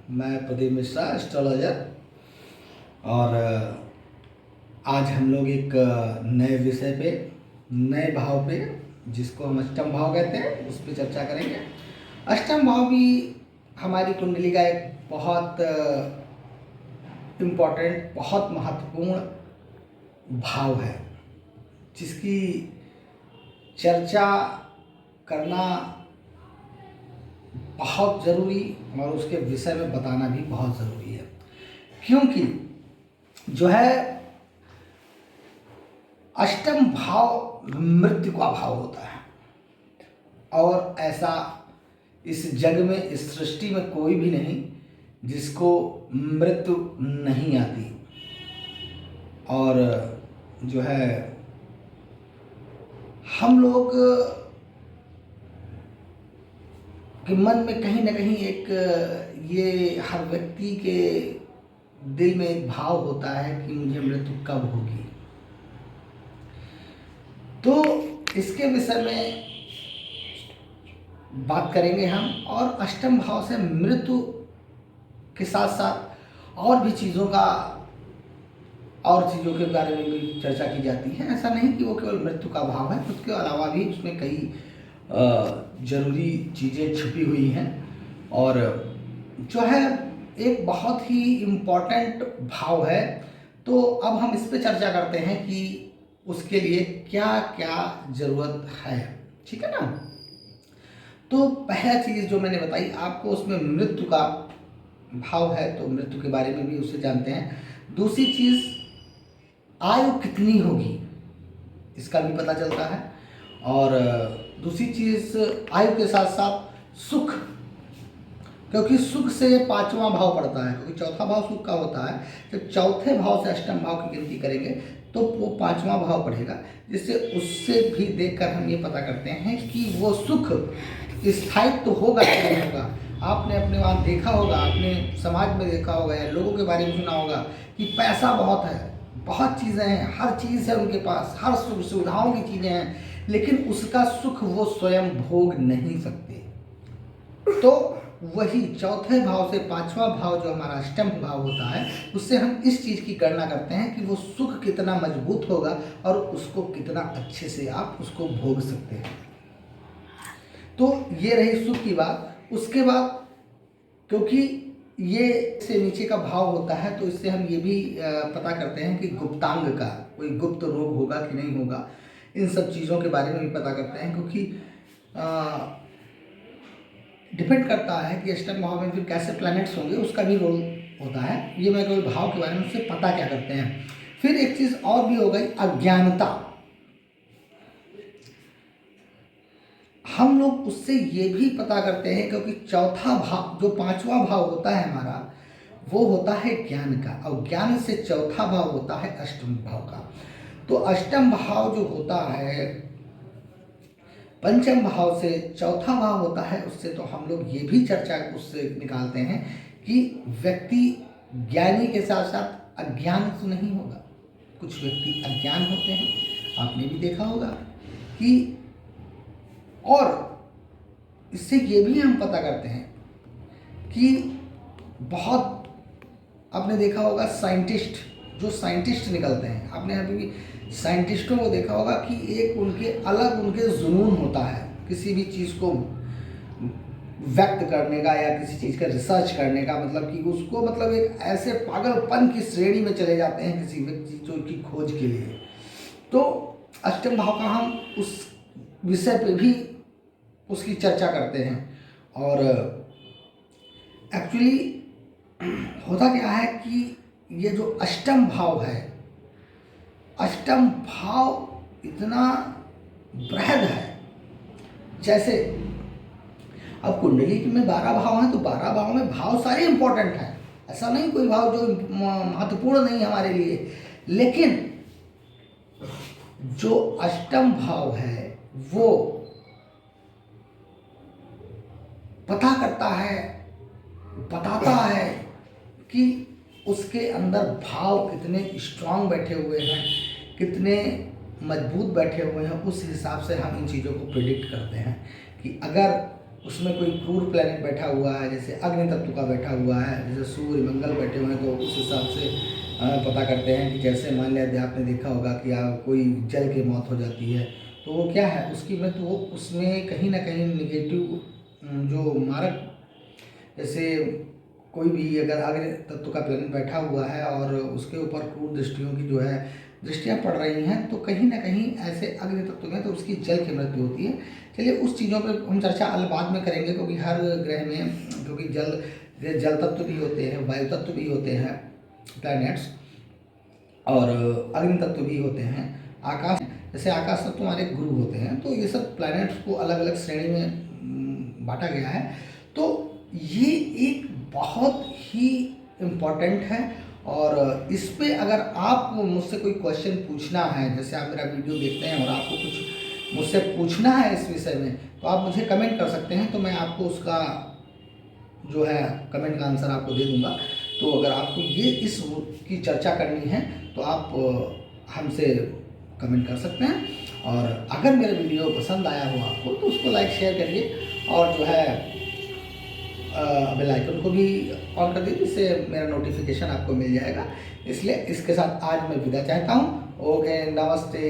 मैं प्रदीप मिश्रा एस्ट्रोलॉजर। और आज हम लोग एक नए विषय पे, नए भाव पे, जिसको हम अष्टम भाव कहते हैं, उस पर चर्चा करेंगे। अष्टम भाव भी हमारी कुंडली का एक बहुत इम्पोर्टेंट, बहुत महत्वपूर्ण भाव है, जिसकी चर्चा करना बहुत ज़रूरी और उसके विषय में बताना भी बहुत ज़रूरी है। क्योंकि जो है अष्टम भाव मृत्यु का भाव होता है, और ऐसा इस जग में, इस सृष्टि में कोई भी नहीं जिसको मृत्यु नहीं आती। और जो है हम लोग के मन में कहीं ना कहीं एक ये हर व्यक्ति के दिल में एक भाव होता है कि मुझे मृत्यु कब होगी। तो इसके विषय में बात करेंगे हम, और अष्टम भाव से मृत्यु के साथ साथ और भी चीज़ों के बारे में भी चर्चा की जाती है। ऐसा नहीं कि वो केवल मृत्यु का भाव है, उसके अलावा भी उसमें कई जरूरी चीज़ें छुपी हुई हैं। और जो है एक बहुत ही इम्पोर्टेंट भाव है। तो अब हम इस पे चर्चा करते हैं कि उसके लिए क्या क्या ज़रूरत है, ठीक है ना। तो पहला चीज़ जो मैंने बताई आपको, उसमें मृत्यु का भाव है, तो मृत्यु के बारे में भी उससे जानते हैं। दूसरी चीज़ आयु कितनी होगी, इसका भी पता चलता है। और दूसरी चीज़ आयु के साथ साथ सुख, क्योंकि सुख से पांचवा भाव पड़ता है, क्योंकि चौथा भाव सुख का होता है। जब चौथे भाव से अष्टम भाव की गिनती करेंगे तो वो पांचवा भाव पड़ेगा, जिससे उससे भी देखकर हम ये पता करते हैं कि वो सुख स्थायित्व तो होगा कि नहीं होगा। आपने अपने वहाँ देखा होगा, आपने समाज में देखा होगा या लोगों के बारे में सुना होगा कि पैसा बहुत है, बहुत चीज़ें हैं, हर चीज़ है उनके पास, हर सुख सुविधाओं की चीज़ें हैं, लेकिन उसका सुख वो स्वयं भोग नहीं सकते। तो वही चौथे भाव से पांचवा भाव जो हमारा अष्टम भाव होता है, उससे हम इस चीज़ की गणना करते हैं कि वो सुख कितना मजबूत होगा और उसको कितना अच्छे से आप उसको भोग सकते हैं। तो ये रही सुख की बात। उसके बाद क्योंकि ये से नीचे का भाव होता है, तो इससे हम ये भी पता करते हैं कि गुप्तांग का कोई गुप्त रोग होगा कि नहीं होगा। इन सब चीज़ों के बारे में भी पता करते हैं, क्योंकि डिपेंड करता है कि अष्टम भाव में फिर कैसे प्लैनेट्स होंगे, उसका भी रोल होता है। ये मैं कोई भाव के बारे में उससे पता क्या करते हैं। फिर एक चीज़ और भी हो गई, अज्ञानता। हम लोग उससे ये भी पता करते हैं, क्योंकि चौथा भाव जो पांचवा भाव होता है हमारा, वो होता है ज्ञान का, और ज्ञान से चौथा भाव होता है अष्टम भाव का। तो अष्टम भाव जो होता है पंचम भाव से चौथा भाव होता है, उससे तो हम लोग ये भी चर्चा उससे निकालते हैं कि व्यक्ति ज्ञानी के साथ साथ अज्ञान तो नहीं होगा। कुछ व्यक्ति अज्ञान होते हैं, आपने भी देखा होगा कि, और इससे ये भी हम पता करते हैं कि बहुत आपने देखा होगा जो साइंटिस्ट निकलते हैं, आपने अभी भी साइंटिस्टों को देखा होगा कि एक उनके जुनून होता है किसी भी चीज़ को व्यक्त करने का या किसी चीज़ का रिसर्च करने का, मतलब कि उसको मतलब एक ऐसे पागलपन की श्रेणी में चले जाते हैं किसी व्यक्ति की खोज के लिए। तो अष्टम भाव का हम उस विषय पे भी उसकी चर्चा करते हैं। और एक्चुअली होता क्या है कि ये जो अष्टम भाव है, अष्टम भाव इतना बृहद है। जैसे अब कुंडली में 12 भाव हैं, तो 12 भाव में भाव सारे इंपॉर्टेंट हैं, ऐसा नहीं कोई भाव जो महत्वपूर्ण नहीं है हमारे लिए। लेकिन जो अष्टम भाव है वो पता करता है, बताता है कि उसके अंदर भाव कितने स्ट्रांग बैठे हुए हैं, कितने मजबूत बैठे हुए हैं। उस हिसाब से हम इन चीज़ों को प्रिडिक्ट करते हैं कि अगर उसमें कोई क्रूर प्लैनेट बैठा हुआ है, जैसे अग्नि तत्व का बैठा हुआ है, जैसे सूर्य मंगल बैठे हुए हैं, तो उस हिसाब से पता करते हैं कि जैसे मान लिया आपने देखा होगा कि कोई जल के मौत हो जाती है, तो वो क्या है, उसकी मृत्यु वो उसमें कहीं ना कहीं निगेटिव जो मारक, जैसे कोई भी अगर अग्नि तत्व का प्लैनेट बैठा हुआ है और उसके ऊपर क्रूर दृष्टियों की जो है दृष्टियाँ पड़ रही हैं, तो कहीं ना कहीं ऐसे अग्नि तत्व में तो उसकी जल की मृत्यु होती है। चलिए उस चीज़ों पर हम चर्चा बाद में करेंगे, क्योंकि हर ग्रह में, क्योंकि जल तत्व भी होते हैं, वायु तत्व भी होते हैं प्लैनेट्स, और अग्नि तत्व भी होते हैं, आकाश, जैसे आकाश तत्व हमारे गुरु होते हैं, तो ये सब प्लैनेट्स को अलग अलग श्रेणी में बांटा गया है। तो ये एक बहुत ही इम्पॉर्टेंट है, और इस पे अगर आप मुझसे कोई क्वेश्चन पूछना है, जैसे आप मेरा वीडियो देखते हैं और आपको कुछ मुझसे पूछना है इस विषय में, तो आप मुझे कमेंट कर सकते हैं, तो मैं आपको उसका जो है कमेंट का आंसर आपको दे दूंगा। तो अगर आपको ये इस की चर्चा करनी है तो आप हमसे कमेंट कर सकते हैं, और अगर मेरा वीडियो पसंद आया हो आपको तो उसको लाइक शेयर करिए, और जो है बेल आइकन को भी ऑन कर दीजिए, जिससे मेरा नोटिफिकेशन आपको मिल जाएगा। इसलिए इसके साथ आज मैं विदा चाहता हूँ। ओके, नमस्ते।